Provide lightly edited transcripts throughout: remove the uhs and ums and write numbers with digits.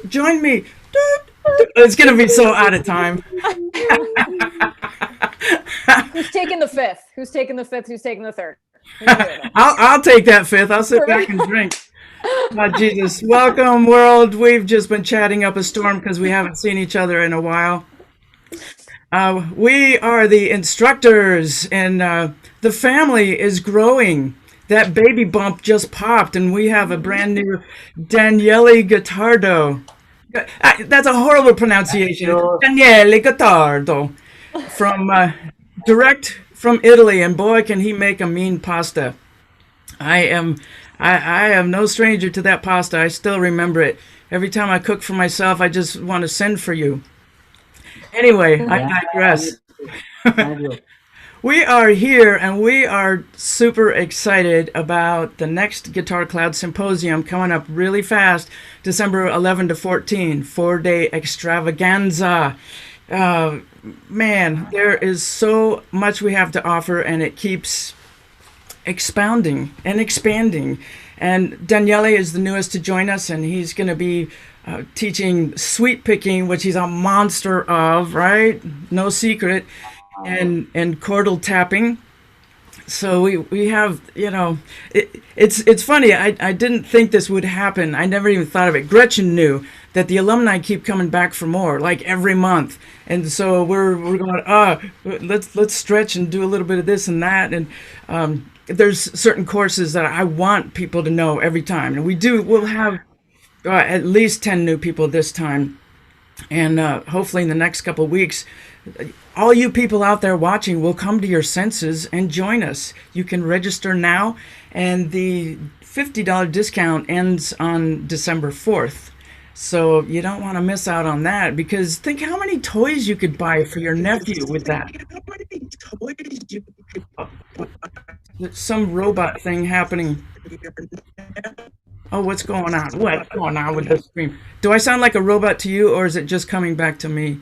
Join me. It's gonna be so out of time. Who's taking the fifth? Who's taking the fifth? Who's taking the third? I'll take that fifth. I'll sit back and drink. Oh, Jesus. Welcome, world. We've just been chatting up a storm because we haven't seen each other in a while. We are the instructors, and the family is growing. That baby bump just popped, and we have a brand new Daniele Gottardo. That's a horrible pronunciation. Daniele Gottardo, from direct from Italy, and boy, can he make a mean pasta. I am no stranger to that pasta. I still remember it. Every time I cook for myself, I just want to send for you. Anyway, I digress. We are here and we are super excited about the next Guitar Cloud Symposium coming up really fast, December 11 to 14, 4-day extravaganza. Man, there is so much we have to offer, and it keeps expounding and expanding. And Daniele is the newest to join us, and he's going to be teaching sweep picking, which he's a monster of, right? No secret. And chordal tapping. So we have, it's funny. I didn't think this would happen. I never even thought of it. Gretchen knew that the alumni keep coming back for more, like every month. And so we're going, let's stretch and do a little bit of this and that. And there's certain courses that I want people to know every time. And we'll have at least 10 new people this time. And hopefully in the next couple of weeks, all you people out there watching will come to your senses and join us. You can register now, and the $50 discount ends on December 4th. So you don't want to miss out on that, because think how many toys you could buy for your nephew with that. There's some robot thing happening. Oh, what's going on? What's going on with the screen? Do I sound like a robot to you, or is it just coming back to me?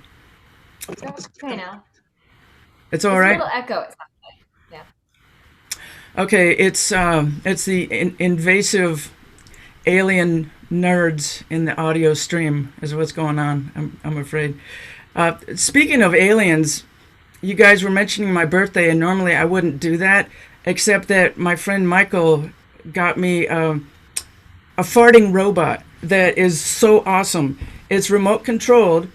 Okay, now. It's all right. A little echo. It's not yeah. Okay, it's the invasive alien nerds in the audio stream is what's going on. I'm afraid. Speaking of aliens, you guys were mentioning my birthday, and normally I wouldn't do that, except that my friend Michael got me a farting robot that is so awesome. It's remote controlled,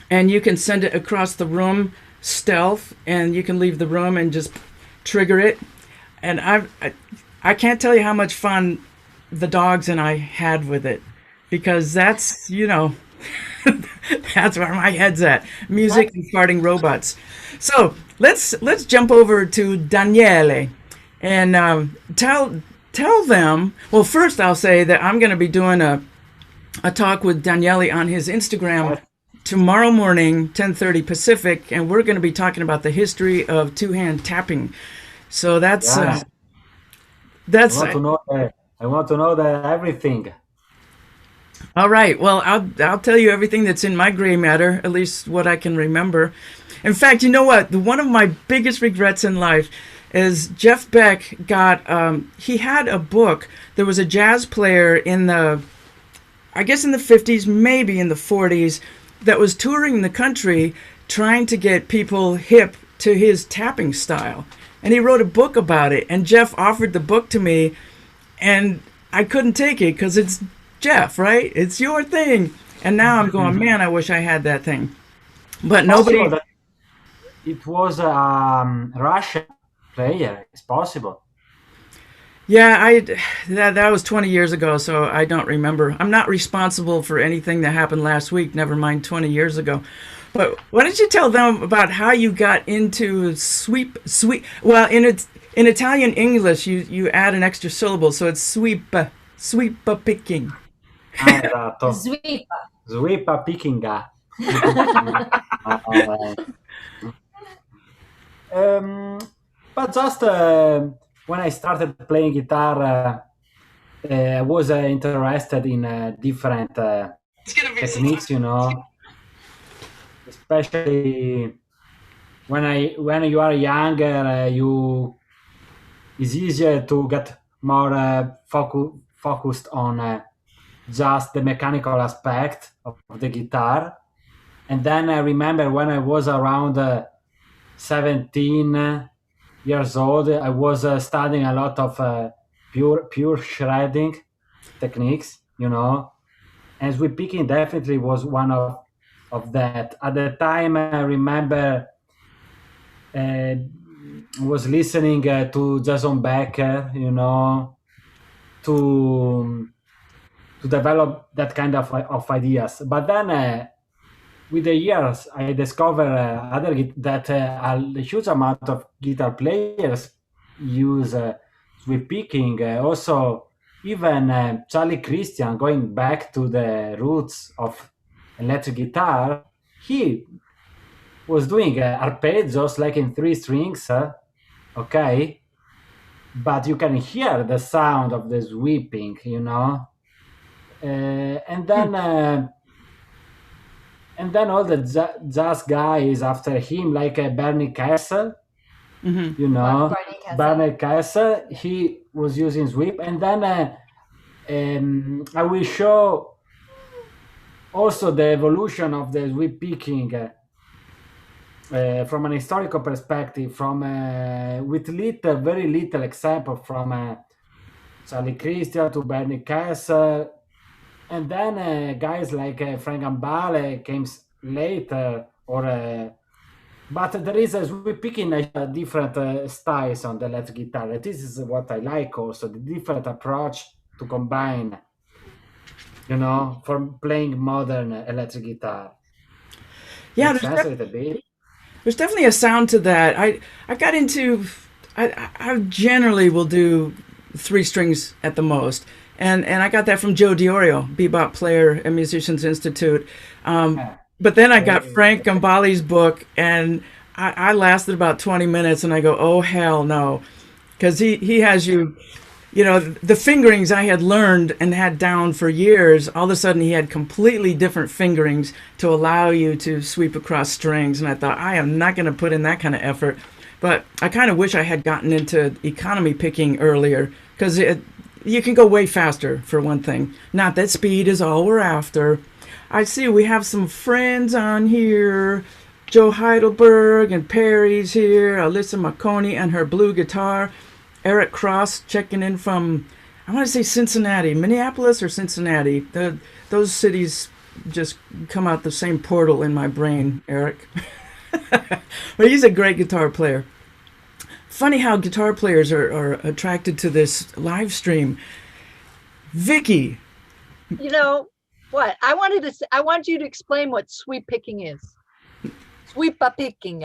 and you can send it across the room stealth, and you can leave the room and just trigger it. And I can't tell you how much fun the dogs and I had with it, because that's, that's where my head's at. Music and farting robots. So let's jump over to Daniele and tell them. Well, first I'll say that I'm going to be doing a talk with Daniele on his Instagram tomorrow morning, 10:30 Pacific, and we're going to be talking about the history of two-hand tapping. So that's I want to know everything. All right. Well, I'll tell you everything that's in my gray matter, at least what I can remember. In fact, you know what? One of my biggest regrets in life is Jeff Beck got he had a book. There was a jazz player in the 50s, maybe in the 40s, that was touring the country trying to get people hip to his tapping style. And he wrote a book about it. And Jeff offered the book to me, and I couldn't take it because it's Jeff, right? It's your thing. And now I'm going, man, I wish I had that thing. But nobody... It was a Russian player. It's possible. Yeah, that was 20 years ago, so I don't remember. I'm not responsible for anything that happened last week, never mind 20 years ago. But why don't you tell them about how you got into sweep? Well, in Italian English, you add an extra syllable, so it's sweep picking. Esatto. Sweep. Sweep picking. But just when I started playing guitar, I was interested in different techniques, especially when you are younger, it's easier to get more focused on just the mechanical aspect of the guitar. And then I remember when I was around 17 years old, I was studying a lot of pure shredding techniques, you know, and sweep picking definitely was one of that. At the time, I remember was listening to Jason Becker, you know, to develop that kind of ideas. But then with the years, I discovered that a huge amount of guitar players use sweep picking. Also, even Charlie Christian, going back to the roots of electric guitar, he was doing arpeggios like in 3 strings, okay? But you can hear the sound of the sweeping, you know? And then all the jazz guys after him, like Bernie Kessel, you know, Bernie Kessel, he was using sweep. And then I will show also the evolution of the sweep picking from an historical perspective, from with very little example, from Charlie Christian to Bernie Kessel. And then guys like Frank Gambale came later, but there is, as we pick in different styles on the electric guitar. This is what I like also, the different approach to combine, you know, for playing modern electric guitar. Yeah, there's definitely a sound to that. I got into, I generally will do 3 strings at the most. And I got that from Joe Diorio, bebop player at Musicians Institute. But then I got Frank Gambale's book, and I lasted about 20 minutes, and I go, oh, hell no. Because he has you know, the fingerings I had learned and had down for years, all of a sudden he had completely different fingerings to allow you to sweep across strings. And I thought, I am not going to put in that kind of effort. But I kind of wish I had gotten into economy picking earlier, because you can go way faster, for one thing. Not that speed is all we're after. I see we have some friends on here. Joe Heidelberg and Perry's here. Alyssa Marconi and her blue guitar. Eric Cross checking in from, I want to say Cincinnati. Minneapolis or Cincinnati. Those cities just come out the same portal in my brain, Eric. But he's a great guitar player. Funny how guitar players are attracted to this live stream. Vicky. You know what? I want you to explain what sweep picking is. Sweep picking.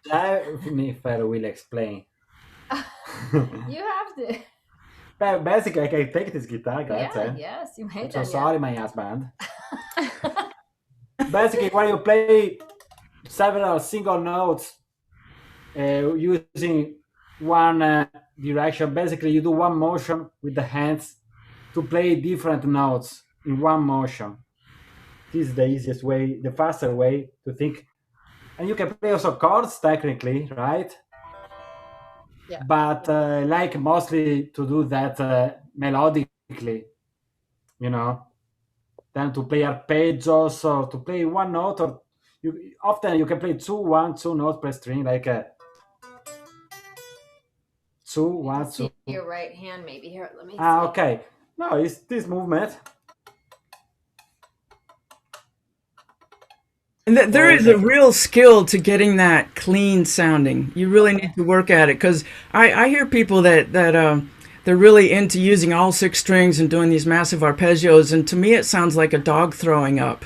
Jennifer will explain. You have to. Basically, I can take this guitar, Yeah, yes, you made that. So sorry, my husband. Basically, when you play several single notes using one direction, basically you do one motion with the hands to play different notes in one motion. This is the easiest way, the faster way to think. And you can play also chords technically, right? Yeah. But I like mostly to do that melodically, you know, than to play arpeggios or to play one note, or often you can play two notes per string, like two, one, two. Your right hand, maybe here. Let me. Okay. No, it's this movement. And there is a real skill to getting that clean sounding. You really need to work at it, because I hear people that they're really into using all 6 strings and doing these massive arpeggios, and to me it sounds like a dog throwing up.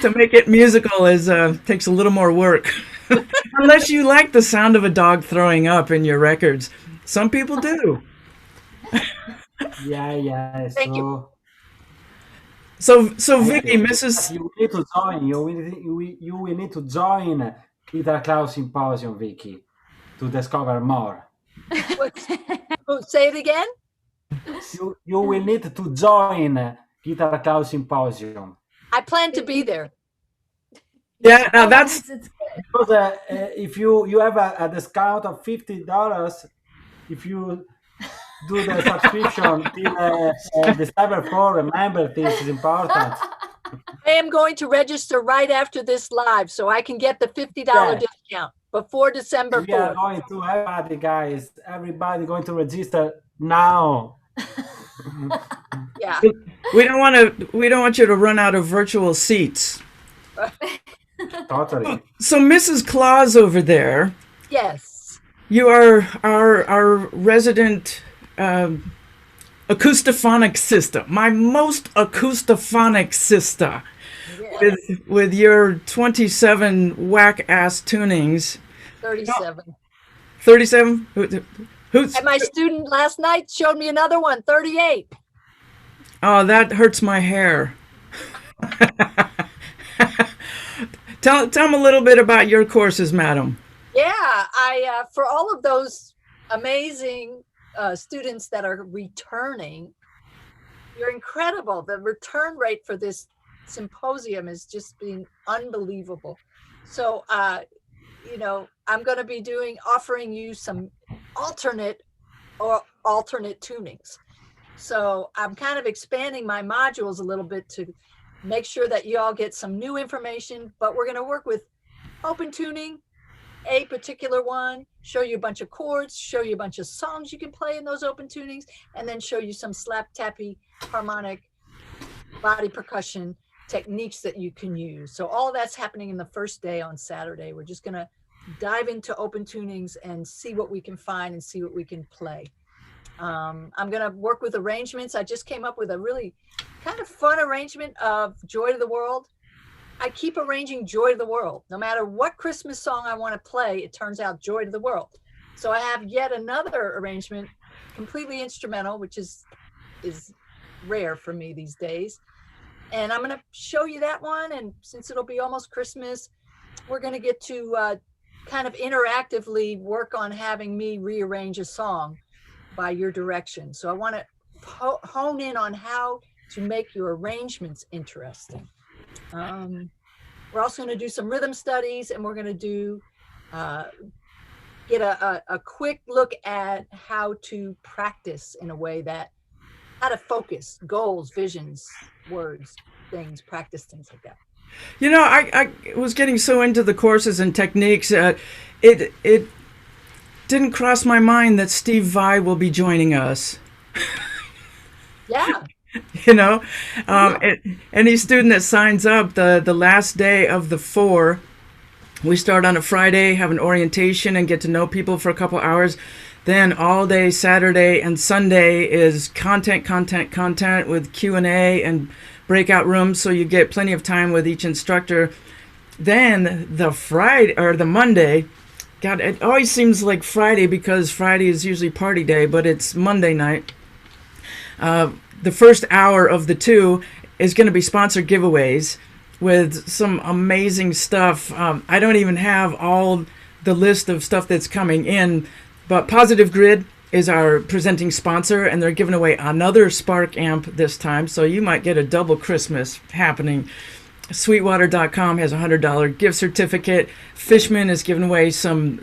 To make it musical takes a little more work. Unless you like the sound of a dog throwing up in your records. Some people do. Yeah. Thank you. So Vicky, Mrs. You need to join. You will need to join GuitarCloudSymposium, Vicky, to discover more. Say it again. You will need to join GuitarCloudSymposium. I plan to be there. Yeah, now that's it's Because if you have a discount of $50, if you do the subscription till December 4, remember this is important. I am going to register right after this live so I can get the $50 Yeah. discount before December We are 4th. going to everybody, guys. Everybody going to register now. Yeah. we don't want you to run out of virtual seats. Totally. So Mrs. Claus over there, Yes. you are our resident acoustophonic sister, my most acoustophonic sister, with your 27 whack ass tunings. 37. 37. Who's? And my student last night showed me another one, 38. Oh, that hurts my hair. Tell them a little bit about your courses, madam. Yeah, I for all of those amazing students that are returning, you're incredible. The return rate for this symposium has just been unbelievable. So, I'm going to be offering you some alternate tunings. So I'm kind of expanding my modules a little bit to make sure that you all get some new information, but we're going to work with open tuning, a particular one, show you a bunch of chords, show you a bunch of songs you can play in those open tunings, and then show you some slap tappy harmonic body percussion techniques that you can use. So all that's happening in the first day on Saturday. We're just going to dive into open tunings and see what we can find and see what we can play. I'm going to work with arrangements. I just came up with a really kind of fun arrangement of Joy to the World. I keep arranging Joy to the World. No matter what Christmas song I want to play, it turns out Joy to the World. So I have yet another arrangement, completely instrumental, which is rare for me these days. And I'm going to show you that one. And since it'll be almost Christmas, we're going to get to kind of interactively work on having me rearrange a song by your direction. So I want to hone in on how to make your arrangements interesting. We're also going to do some rhythm studies, and we're going to do get a quick look at how to practice in a way that how to focus, goals, visions, words, things, practice things like that. You know, I was getting so into the courses and techniques. It didn't cross my mind that STEVE VAI will be joining us. Yeah. You know, any student that signs up, the last day of the 4, we start on a Friday, have an orientation and get to know people for a couple hours. Then all day Saturday and Sunday is content with Q&A and breakout rooms, so you get plenty of time with each instructor. Then the Friday or the Monday, God, it always seems like Friday because Friday is usually party day, but it's Monday night. The first hour of the 2 is going to be sponsored giveaways with some amazing stuff. I don't even have all the list of stuff that's coming in, but Positive Grid is our presenting sponsor, and they're giving away another Spark amp this time, so you might get a double Christmas happening. Sweetwater.com has a $100 gift certificate. Fishman is giving away some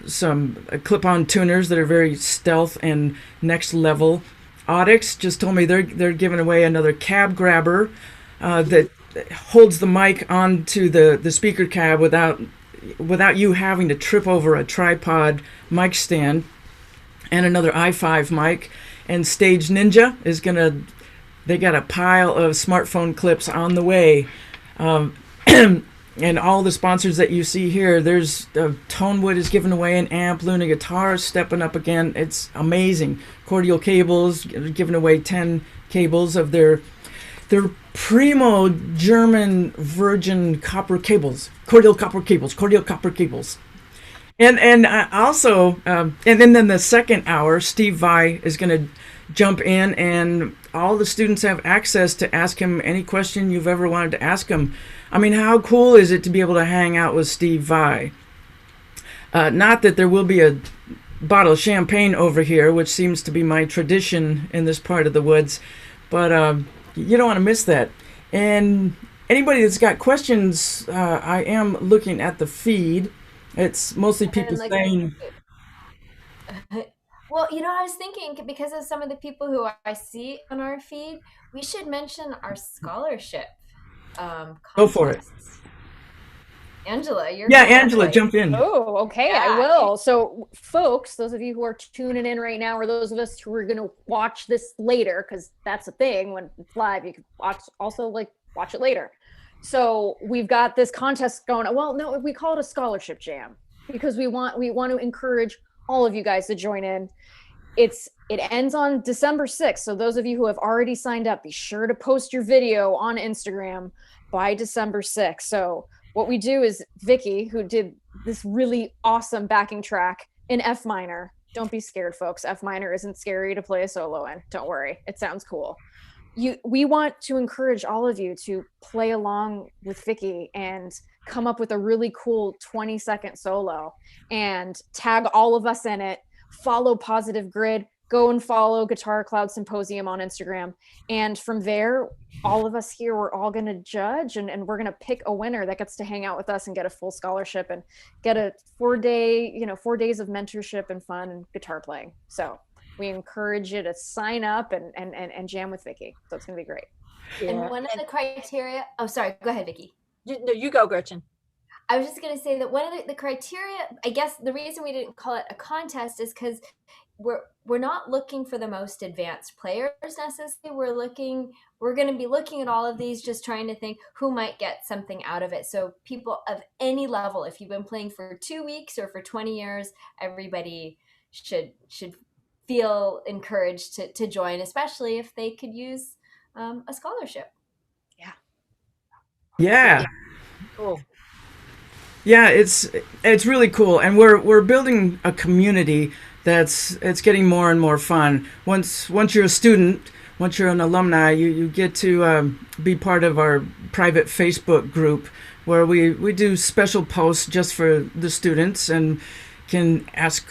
clip-on tuners that are very stealth and next level. Audix just told me they're giving away another cab grabber that holds the mic onto the speaker cab without you having to trip over a tripod mic stand, and another i5 mic. And Stage Ninja is they got a pile of smartphone clips on the way. And all the sponsors that you see here, there's Tonewood is giving away an amp, Luna Guitars stepping up again. It's amazing. Cordial Cables giving away 10 cables of their primo German virgin copper cables. Cordial copper cables. And also, and then the second hour, STEVE VAI is going to jump in, and all the students have access to ask him any question you've ever wanted to ask him. I mean, how cool is it to be able to hang out with STEVE VAI? Not that there will be a bottle of champagne over here, which seems to be my tradition in this part of the woods, but you don't want to miss that. And anybody that's got questions, I am looking at the feed. It's mostly people And like, saying, well, you know, I was thinking because of some of the people who I see on our feed, we should mention our scholarship go for it. contests. Angela, you're Yeah, kind of Angela, like, jump in. Oh, okay, I Yeah. will. So, folks, those of you who are tuning in right now, or those of us who are going to watch this later, because that's a thing when it's live, you can watch also like watch it later. So we've got this contest going. Well, no, we call it a scholarship jam because we want to encourage all of you guys to join in. It ends on December 6th. So those of you who have already signed up, be sure to post your video on Instagram by December 6th. So what we do is Vicky, who did this really awesome backing track in F minor. Don't be scared, folks. F minor isn't scary to play a solo in. Don't worry. It sounds cool. We want to encourage all of you to play along with Vicky and come up with a really cool 20-second solo and tag all of us in it. Follow Positive Grid. Go and follow Guitar Cloud Symposium on Instagram. And from there, all of us here, we're all going to judge and we're going to pick a winner that gets to hang out with us and get a full scholarship and get a 4 days of mentorship and fun and guitar playing. So we encourage you to sign up and jam with Vicky. So it's going to be great. Yeah. And one of the criteria, oh, sorry, go ahead, Vicky. No, you go, Gretchen. I was just going to say that one of the criteria, I guess the reason we didn't call it a contest is because we're not looking for the most advanced players necessarily. We're going to be looking at all of these, just trying to think who might get something out of it. So people of any level, if you've been playing for 2 weeks or for 20 years, everybody should feel encouraged to join, especially if they could use a scholarship. Yeah. Cool. Yeah, it's really cool, and we're building a community it's getting more and more fun. Once you're a student, once you're an alumni, you get to be part of our private Facebook group where we do special posts just for the students and can ask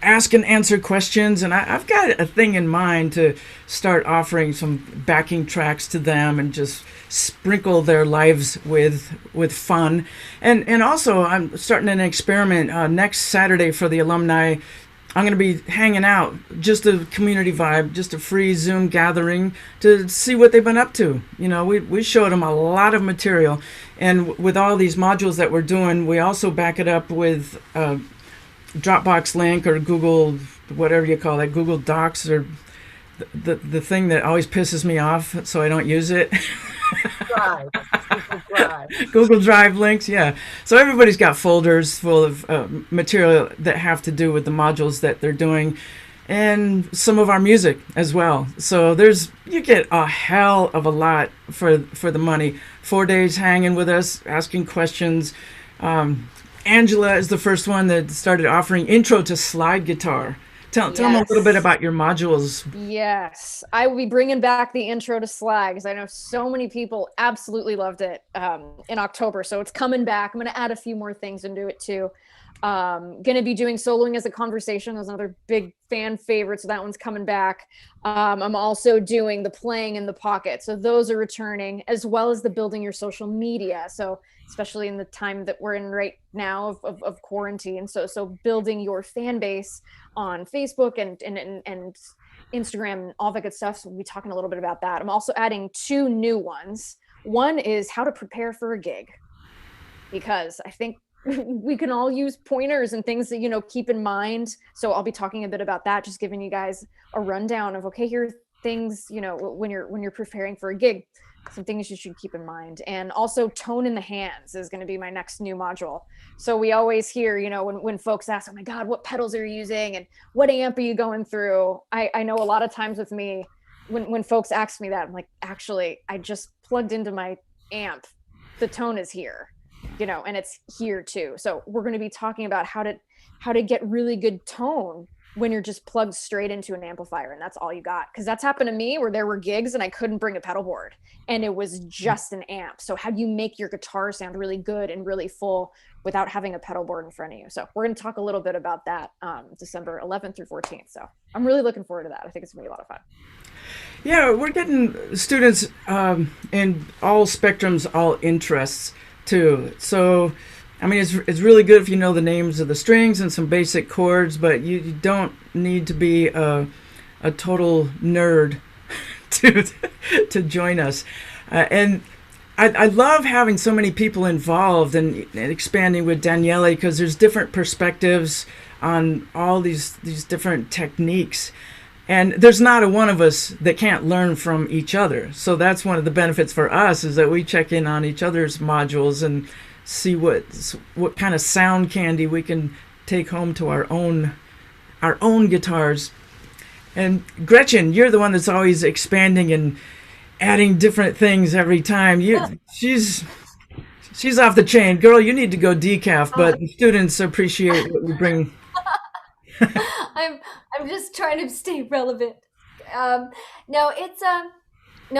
and answer questions. And I've got a thing in mind to start offering some backing tracks to them and just sprinkle their lives with fun. And also I'm starting an experiment next Saturday for the alumni. I'm going to be hanging out, just a community vibe, just a free Zoom gathering to see what they've been up to. You know, we showed them a lot of material, and with all these modules that we're doing, we also back it up with Dropbox link or Google, whatever you call it, Google Docs, or the thing that always pisses me off, so I don't use it. Drive. Google Drive links, yeah. So everybody's got folders full of material that have to do with the modules that they're doing, and some of our music as well. So you get a hell of a lot for the money. 4 days hanging with us, asking questions. Angela is the first one that started offering intro to slide guitar. Tell them a little bit about your modules. Yes, I will be bringing back the intro to slide because I know so many people absolutely loved it in October. So it's coming back. I'm going to add a few more things into it too. Going to be doing soloing as a conversation. That's another big fan favorite. So that one's coming back. I'm also doing the playing in the pocket. So those are returning, as well as the building your social media. So especially in the time that we're in right now of quarantine. So building your fan base on Facebook and Instagram and all that good stuff. So we'll be talking a little bit about that. I'm also adding 2 new ones. One is how to prepare for a gig, because I think we can all use pointers and things that, keep in mind. So I'll be talking a bit about that, just giving you guys a rundown of, okay, here are things, when you're preparing for a gig, some things you should keep in mind. And also tone in the hands is going to be my next new module. So we always hear, when folks ask, oh my God, what pedals are you using? And what amp are you going through? I know a lot of times with me, when folks ask me that, I'm like, actually, I just plugged into my amp. The tone is here, and it's here too. So we're going to be talking about how to get really good tone when you're just plugged straight into an amplifier and that's all you got. Because that's happened to me where there were gigs and I couldn't bring a pedal board and it was just an amp. So how do you make your guitar sound really good and really full without having a pedal board in front of you? So we're going to talk a little bit about that December 11th through 14th. So I'm really looking forward to that. I think it's going to be a lot of fun. Yeah, we're getting students in all spectrums, all interests too. So, I mean, it's really good if you know the names of the strings and some basic chords, but you don't need to be a total nerd to join us. And I love having so many people involved and expanding with Daniele, because there's different perspectives on all these different techniques. And there's not a one of us that can't learn from each other. So that's one of the benefits for us, is that we check in on each other's modules and see what kind of sound candy we can take home to our own guitars. And Gretchen, you're the one that's always expanding and adding different things every time. She's off the chain. Girl, you need to go decaf, but the students appreciate what you bring. I'm just trying to stay relevant. No,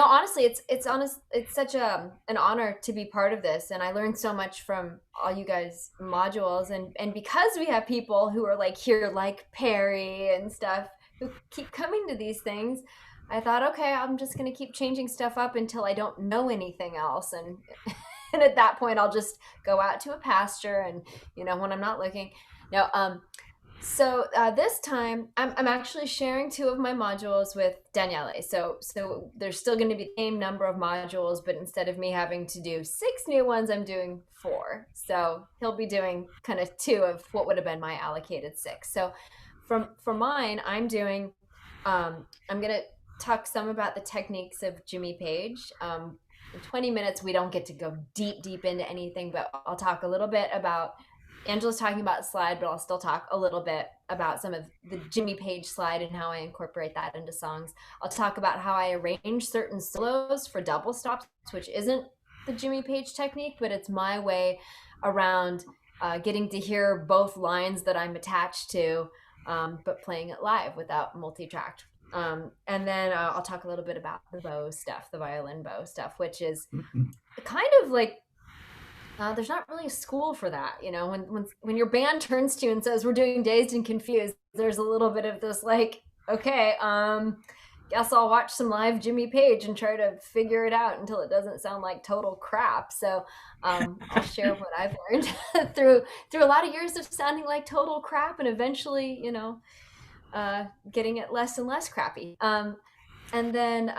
honestly, it's such an honor to be part of this, and I learned so much from all you guys' modules, and because we have people who are like here, like Perry and stuff, who keep coming to these things, I thought, okay, I'm just gonna keep changing stuff up until I don't know anything else, and and at that point I'll just go out to a pasture, and when I'm not looking. So this time I'm actually sharing 2 of my modules with Daniele. So there's still going to be the same number of modules, but instead of me having to do 6 new ones, I'm doing 4. So he'll be doing kind of 2 of what would have been my allocated 6. So for mine, I'm doing, I'm going to talk some about the techniques of Jimmy Page. In 20 minutes, we don't get to go deep into anything, but I'll talk a little bit about, Angela's talking about slide, but I'll still talk a little bit about some of the Jimmy Page slide and how I incorporate that into songs. I'll talk about how I arrange certain solos for double stops, which isn't the Jimmy Page technique, but it's my way around getting to hear both lines that I'm attached to, but playing it live without multi-tracked. And then I'll talk a little bit about the bow stuff, the violin bow stuff, which is kind of like, there's not really a school for that. When your band turns to you and says, we're doing Dazed and Confused, there's a little bit of this like, okay, guess I'll watch some live Jimmy Page and try to figure it out until it doesn't sound like total crap. So I'll share what I've learned through a lot of years of sounding like total crap, and eventually, getting it less and less crappy. And then,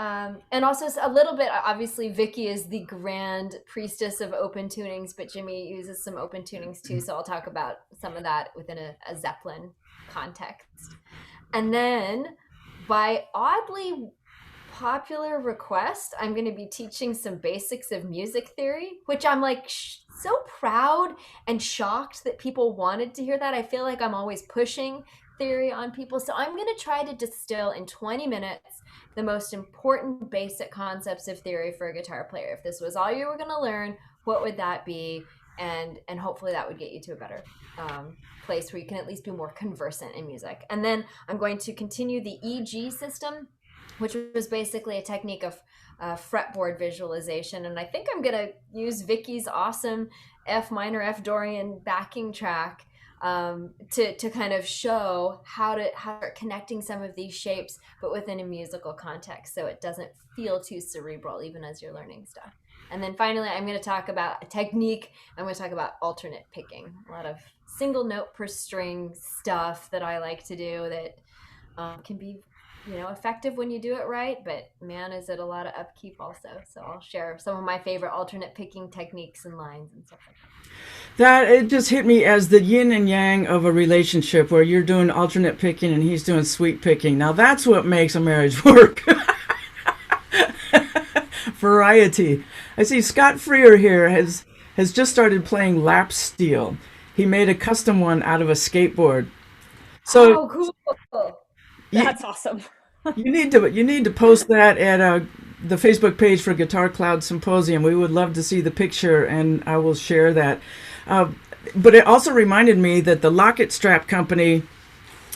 and also a little bit, obviously, Vicky is the grand priestess of open tunings, but Jimmy uses some open tunings too. So I'll talk about some of that within a Zeppelin context. And then, by oddly popular request, I'm going to be teaching some basics of music theory, which I'm like so proud and shocked that people wanted to hear that. I feel like I'm always pushing theory on people. So I'm going to try to distill in 20 minutes the most important basic concepts of theory for a guitar player. If this was all you were going to learn, what would that be? And hopefully that would get you to a better place where you can at least be more conversant in music. And then I'm going to continue the EG system, which was basically a technique of fretboard visualization. And I think I'm going to use Vicky's awesome F minor, F Dorian backing track to kind of show how to start connecting some of these shapes, but within a musical context, so it doesn't feel too cerebral even as you're learning stuff. And then finally, I'm going to talk about a technique. I'm going to talk about alternate picking, a lot of single note per string stuff that I like to do that can be effective when you do it right, but man, is it a lot of upkeep also. So I'll share some of my favorite alternate picking techniques and lines and stuff like that. That, it just hit me as the yin and yang of a relationship, where you're doing alternate picking and he's doing sweet picking. Now that's what makes a marriage work. Variety. I see Scott Freer here has just started playing lap steel. He made a custom one out of a skateboard. So cool. That's awesome. you need to post that at the Facebook page for Guitar Cloud Symposium. We would love to see the picture, and I will share that. But it also reminded me that the Locket Strap company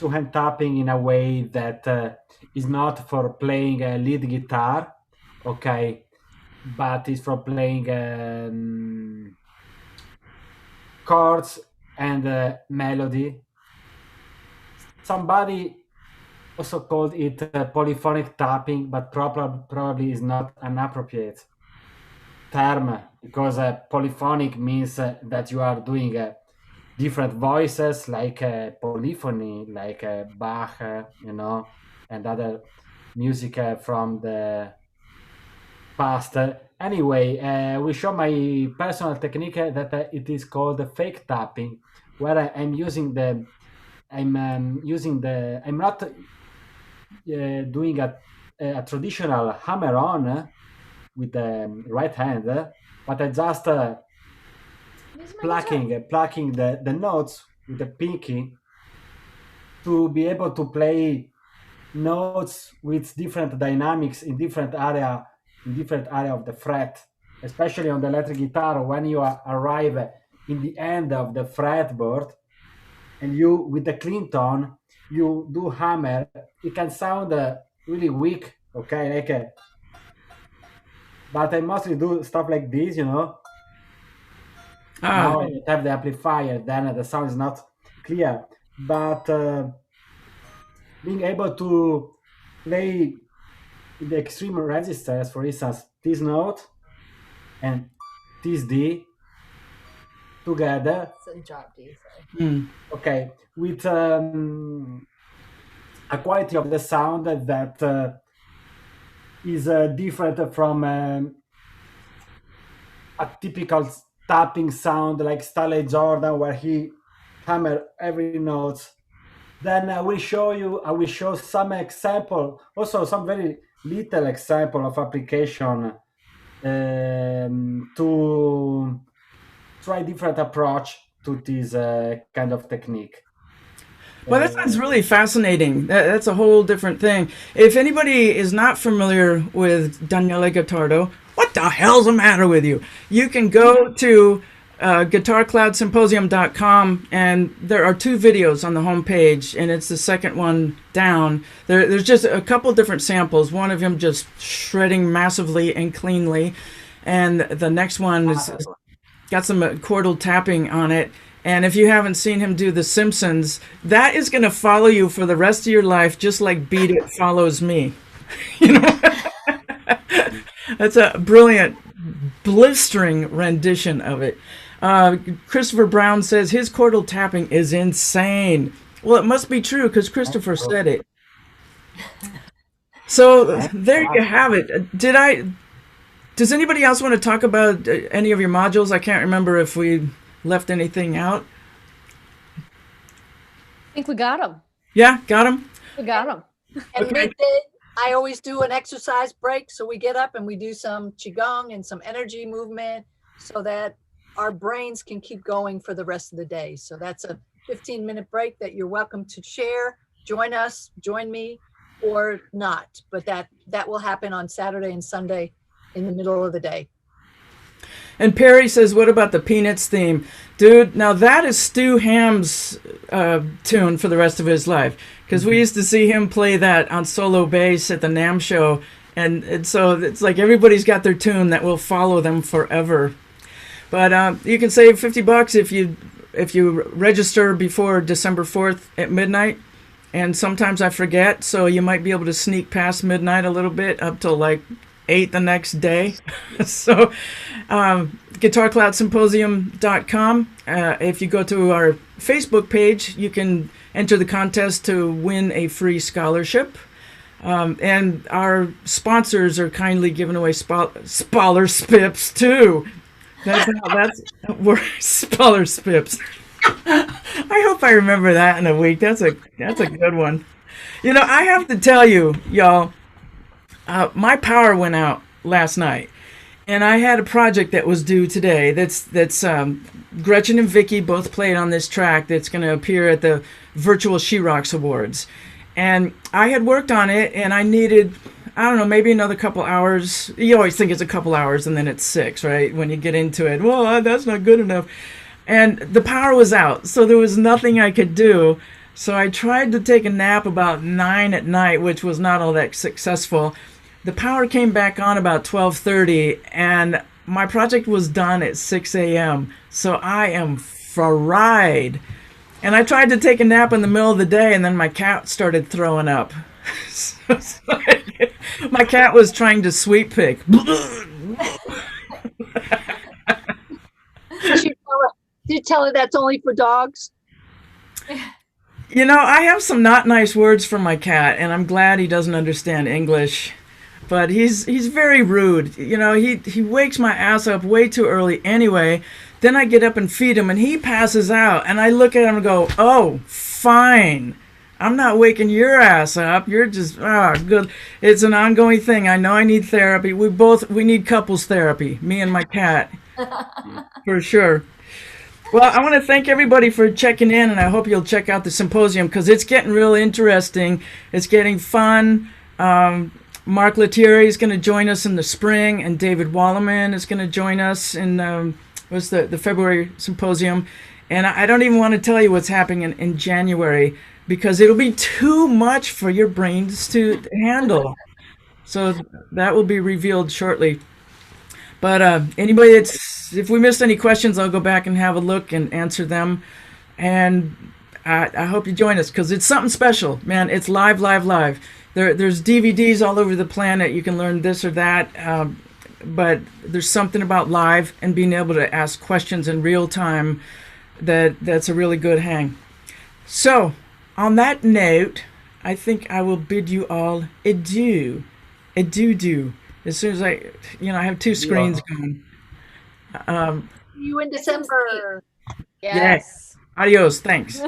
hand tapping in a way that is not for playing a lead guitar, okay, but is for playing chords and melody. Somebody also called it polyphonic tapping, but probably is not an appropriate term, because polyphonic means that you are doing different voices, like polyphony, like Bach, and other music from the past. Anyway, we show my personal technique that it is called fake tapping, where I'm not doing a traditional hammer on with the right hand, but I just plucking the notes with the pinky to be able to play notes with different dynamics in different area of the fret, especially on the electric guitar. When you arrive in the end of the fretboard and you, with the clean tone, you do hammer, it can sound really weak, okay, but I mostly do stuff like this, Now I have the amplifier, then the sound is not clear, but being able to play the extreme registers, for instance, this note and this D together, Drop D, sorry. okay, with a quality of the sound that is different from a typical tapping sound like Stanley Jordan, where he hammer every note. Then I will show some example, also some very little example of application to try different approach to this kind of technique. Well, that sounds really fascinating. That's a whole different thing. If anybody is not familiar with Daniele Gottardo, what the hell's the matter with you? You can go to GuitarCloudSymposium.com, and there are 2 videos on the homepage, and it's the second one down. There's just a couple different samples. One of them just shredding massively and cleanly, and the next one is got some chordal tapping on it. And if you haven't seen him do The Simpsons, that is going to follow you for the rest of your life, just like Beat It follows me. That's a brilliant, blistering rendition of it. Christopher Brown says his chordal tapping is insane. Well, it must be true because Christopher said it. So there you have it. Does anybody else want to talk about any of your modules? I can't remember if we left anything out. I think we got them. Yeah, got them. We got them. And I always do an exercise break. So we get up and we do some Qigong and some energy movement so that our brains can keep going for the rest of the day. So that's a 15-minute break that you're welcome to share. Join us, join me, or not. But that will happen on Saturday and Sunday in the middle of the day. And Perry says, what about the Peanuts theme? Dude, now that is Stu Ham's tune for the rest of his life. Because we used to see him play that on solo bass at the NAMM show. And so it's like everybody's got their tune that will follow them forever. But you can save $50 if you register before December 4th at midnight. And sometimes I forget, so you might be able to sneak past midnight a little bit up till like 8 the next day. So GuitarCloudSymposium.com. If you go to our Facebook page, you can enter the contest to win a free scholarship. And our sponsors are kindly giving away scholarships too. We're scholarships. I hope I remember that in a week. That's a good one. I have to tell you, y'all, my power went out last night, and I had a project that was due today. That's Gretchen and Vicky both played on this track that's going to appear at the Virtual She Rocks Awards, and I had worked on it, and I needed, I don't know, maybe another couple hours. You always think it's a couple hours, and then it's 6, right? When you get into it, well, that's not good enough. And the power was out, so there was nothing I could do So I tried to take a nap about 9 at night, which was not all that successful. The power came back on about 12:30, and my project was done at 6 a.m. So I am fried. And I tried to take a nap in the middle of the day, and then my cat started throwing up. So it's like, my cat was trying to sweet pick. Did you tell her that's only for dogs? You know, I have some not nice words for my cat, and I'm glad he doesn't understand English. But he's very rude. You know, he wakes my ass up way too early anyway. Then I get up and feed him, and he passes out. And I look at him and go, "Oh, fine. I'm not waking your ass up. You're just good." It's an ongoing thing. I know I need therapy. We need couples therapy. Me and my cat, for sure. Well, I want to thank everybody for checking in, and I hope you'll check out the symposium because it's getting real interesting. It's getting fun. Mark Lettieri is going to join us in the spring, and David Wallerman is going to join us in the February symposium. And I don't even want to tell you what's happening in January because it'll be too much for your brains to handle. So that will be revealed shortly. But anybody if we missed any questions, I'll go back and have a look and answer them. And I hope you join us because it's something special, man. It's live, live, live. There's DVDs all over the planet. You can learn this or that. But there's something about live and being able to ask questions in real time that's a really good hang. So on that note, I think I will bid you all adieu. Adieu. As soon as I have two screens going. See you in December. Yes. Adios. Thanks.